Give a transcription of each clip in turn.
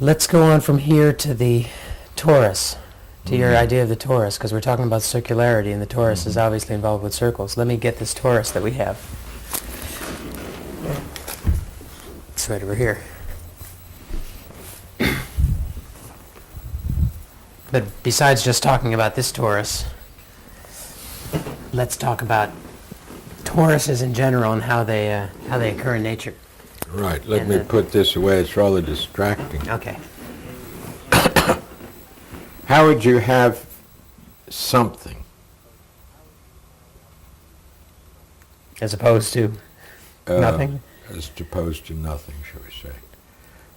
Let's go on from here to the torus, to your idea of the torus, because we're talking about circularity, and the torus is obviously involved with circles. Let me get this torus that we have. It's right over here. But besides just talking about this torus, let's talk about toruses in general and how they occur in nature. Right, let And me put this away, it's rather distracting. Okay. How would you have something? As opposed to nothing? As opposed to nothing, shall we say.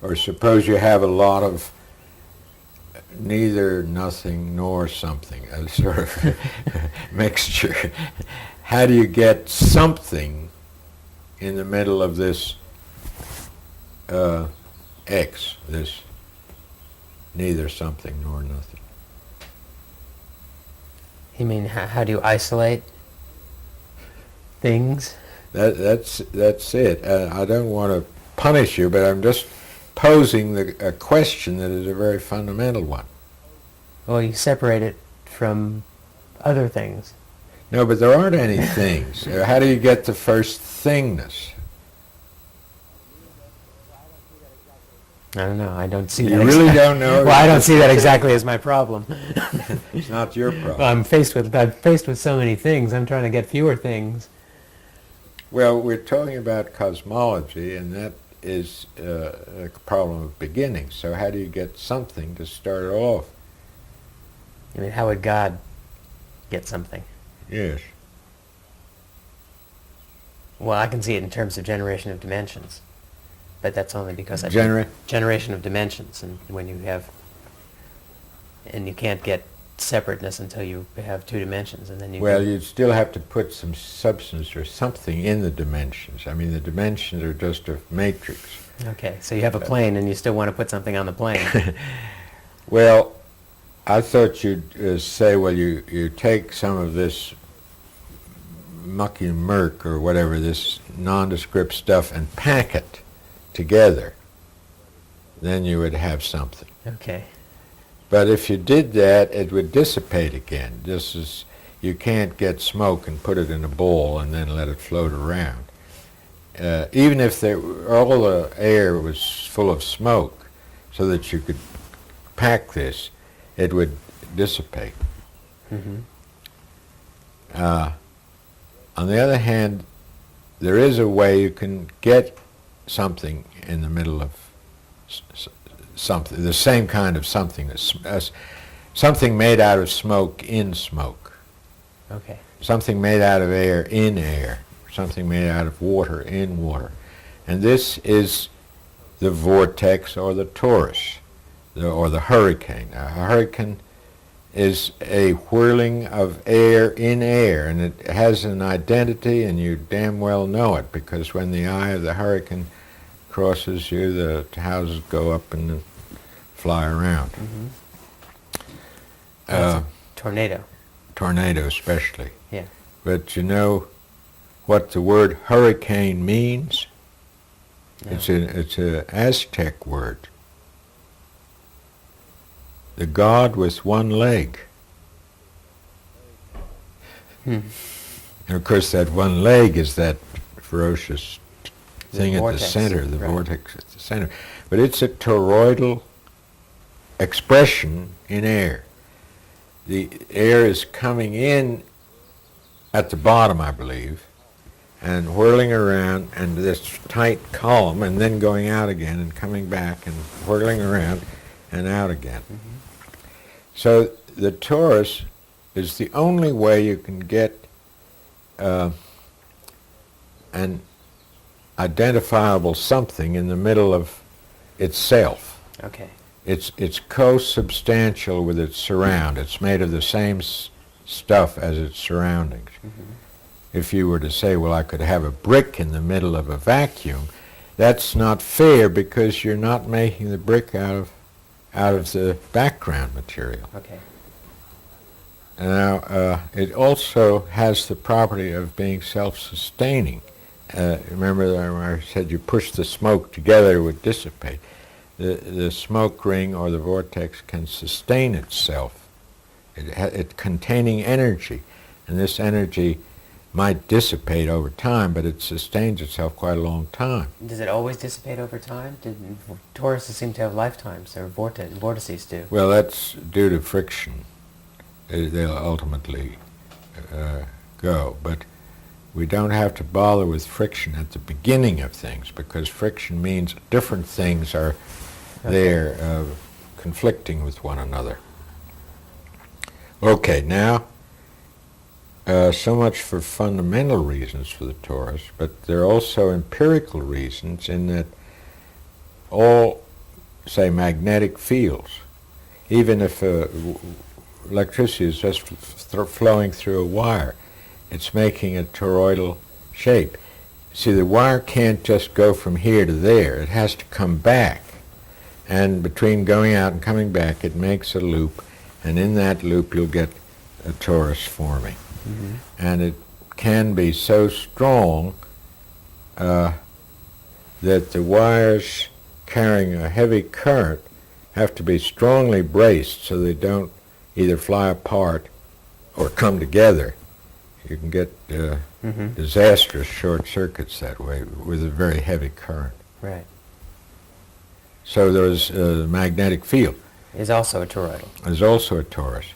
Or suppose you have a lot of neither nothing nor something, a sort of mixture. How do you get something in the middle of this X, this neither something nor nothing? You mean how do you isolate things? That's it. I don't want to punish you, but I'm just posing a question that is a very fundamental one. Well, you separate it from other things. No, but there aren't any things. How do you get the first thingness? I don't know. I don't see You that. really don't know? Well, I don't see that exactly as my problem. It's not your problem. Well, I'm faced with so many things. I'm trying to get fewer things. Well, we're talking about cosmology, and that is a problem of beginning. So how do you get something to start it off? I mean, how would God get something? Yes. Well, I can see it in terms of generation of dimensions, but that's only because I generation of dimensions, and when you have, and you can't get separateness until you have two dimensions, and then you. Well, you'd still have to put some substance or something in the dimensions. I mean, the dimensions are just a matrix. Okay, so you have a plane, and you still want to put something on the plane. Well, I thought you'd say, well, you take some of this mucky murk or whatever, this nondescript stuff, and pack it together. Then you would have something. Okay. But if you did that, it would dissipate again, just as you can't get smoke and put it in a bowl and then let it float around. Even if all the air was full of smoke so that you could pack this, it would dissipate. Mm-hmm. On the other hand, there is a way you can get something in the middle of something, the same kind of something, something made out of smoke in smoke. Okay. Something made out of air in air. Something made out of water in water. And this is the vortex or the torus, or the hurricane. A hurricane is a whirling of air in air, and it has an identity, and you damn well know it, because when the eye of the hurricane crosses you, the houses go up and fly around. Mm-hmm. Tornado. Tornado especially. Yeah. But you know what the word hurricane means? No. It's an Aztec word. The god with one leg. Hmm. And of course that one leg is that ferocious thing vortex, at the center, the right. vortex at the center. But it's a toroidal expression in air. The air is coming in at the bottom, I believe, and whirling around, and this tight column, and then going out again and coming back and whirling around and out again. Mm-hmm. So the torus is the only way you can get an identifiable something in the middle of itself. Okay. It's co-substantial with its surround. It's made of the same stuff as its surroundings. Mm-hmm. If you were to say, well, I could have a brick in the middle of a vacuum, that's not fair, because you're not making the brick out of the background material. Okay. Now, it also has the property of being self-sustaining. Remember that I said you push the smoke together, it would dissipate. the smoke ring or the vortex can sustain itself. It's containing energy, and this energy might dissipate over time, but it sustains itself quite a long time. Does it always dissipate over time? Toruses seem to have lifetimes, or vortices do. Well, that's due to friction. They'll ultimately go, but we don't have to bother with friction at the beginning of things, because friction means different things are there conflicting with one another. Okay, now, so much for fundamental reasons for the torus, but there are also empirical reasons in that all, say, magnetic fields, even if electricity is just flowing through a wire, it's making a toroidal shape. See, the wire can't just go from here to there. It has to come back. And between going out and coming back, it makes a loop, and in that loop you'll get a torus forming. Mm-hmm. And it can be so strong that the wires carrying a heavy current have to be strongly braced so they don't either fly apart or come together. You can get disastrous short circuits that way with a very heavy current. Right. So there's a magnetic field. Is also a toroidal. Is also a torus.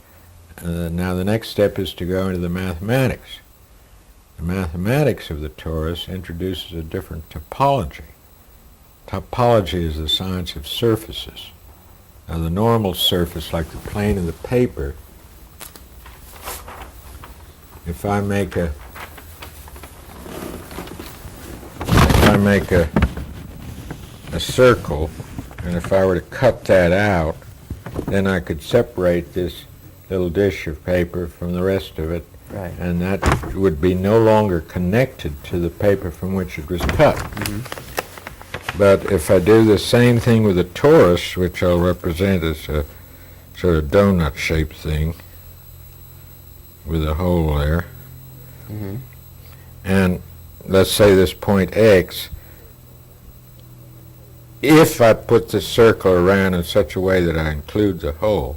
Now the next step is to go into the mathematics. The mathematics of the torus introduces a different topology. Topology is the science of surfaces. Now the normal surface, like the plane of the paper, if I make a circle, and if I were to cut that out, then I could separate this little dish of paper from the rest of it, right. And that would be no longer connected to the paper from which it was cut. Mm-hmm. But if I do the same thing with a torus, which I'll represent as a sort of donut-shaped thing with a hole there, mm-hmm. And let's say this point X, if I put the circle around in such a way that I include the hole,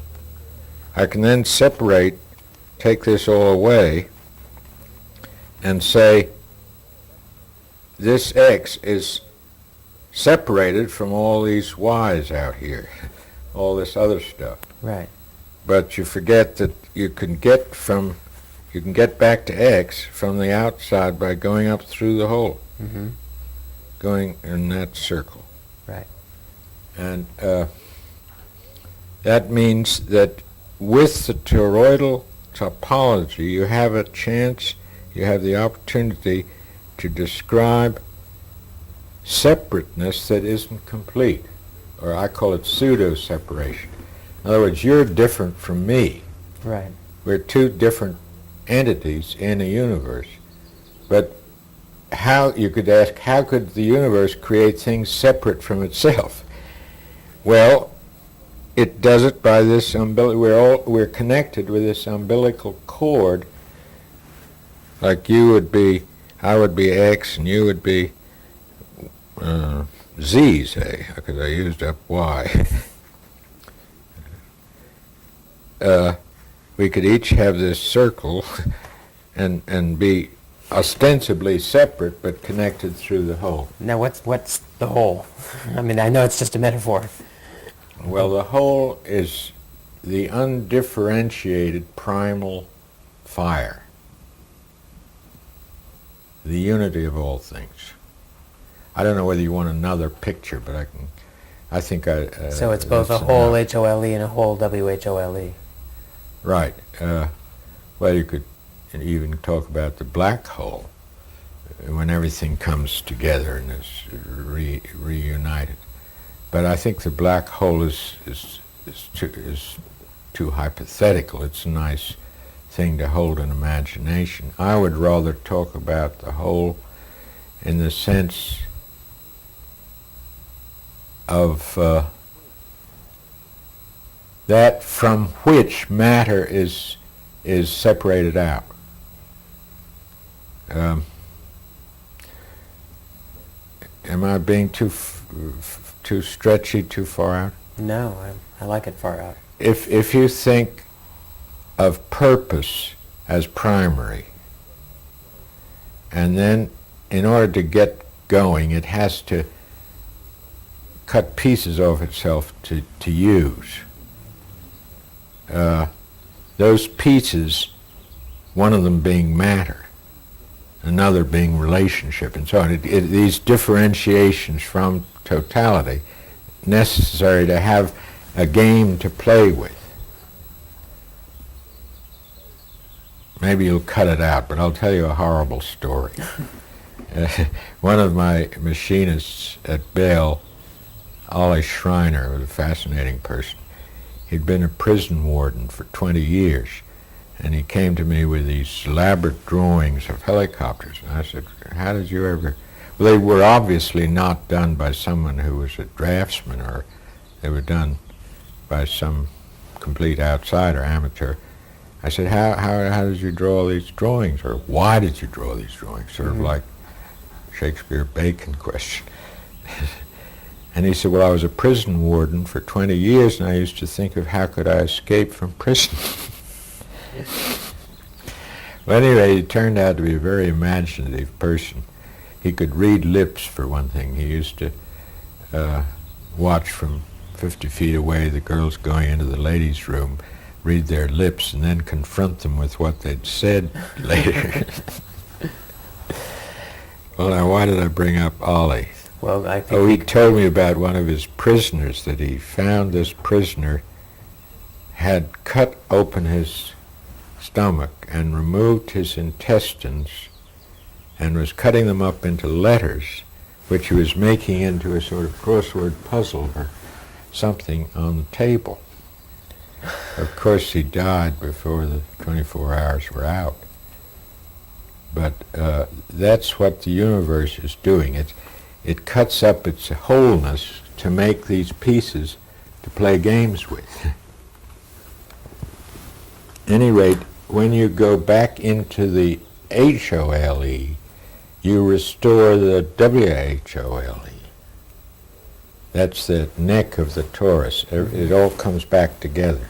I can then separate, take this all away, and say this X is separated from all these Y's out here, all this other stuff. Right. But you forget that you can get back to X from the outside by going up through the hole, mm-hmm. going in that circle. Right. And that means that with the toroidal topology, you have a chance, you have the opportunity to describe separateness that isn't complete, or I call it pseudo-separation. In other words, you're different from me. Right. We're two different entities in a universe. But how, you could ask, how could the universe create things separate from itself? Well, it does it by this we're connected with this umbilical cord. Like I would be X and you would be Z, say, because I used up Y. We could each have this circle and be ostensibly separate but connected through the hole. Now what's the hole? I mean, I know it's just a metaphor. Well, the whole is the undifferentiated primal fire, the unity of all things. I don't know whether you want another picture, but I think so it's both a whole H-O-L-E and a whole W-H-O-L-E. Right. Well, you could even talk about the black hole, when everything comes together and is reunited. But I think the black hole is too hypothetical. It's a nice thing to hold in imagination. I would rather talk about the whole in the sense of that from which matter is separated out. Am I being too too stretchy, too far out? No, I like it far out. If you think of purpose as primary, and then in order to get going, it has to cut pieces off itself to use. Those pieces, one of them being matter, another being relationship, and so on. These differentiations from totality, necessary to have a game to play with. Maybe you'll cut it out, but I'll tell you a horrible story. One of my machinists at Bell, Ollie Schreiner, was a fascinating person. He'd been a prison warden for 20 years, and he came to me with these elaborate drawings of helicopters. And I said, how did you ever... Well, they were obviously not done by someone who was a draftsman, or they were done by some complete outsider, amateur. I said, how did you draw these drawings, or why did you draw these drawings? Sort of like Shakespeare-Bacon question. And he said, well, I was a prison warden for 20 years, and I used to think of how could I escape from prison. Well, anyway, he turned out to be a very imaginative person. He could read lips, for one thing. He used to watch from 50 feet away the girls going into the ladies' room, read their lips, and then confront them with what they'd said later. Well, now, why did I bring up Ollie? Well, I think... Oh, he told me about one of his prisoners, that he found this prisoner had cut open his stomach and removed his intestines and was cutting them up into letters, which he was making into a sort of crossword puzzle or something on the table. Of course, he died before the 24 hours were out. But that's what the universe is doing. It cuts up its wholeness to make these pieces to play games with. At any rate, when you go back into the HOLE, you restore the WHOLE. That's the neck of the torus. It all comes back together.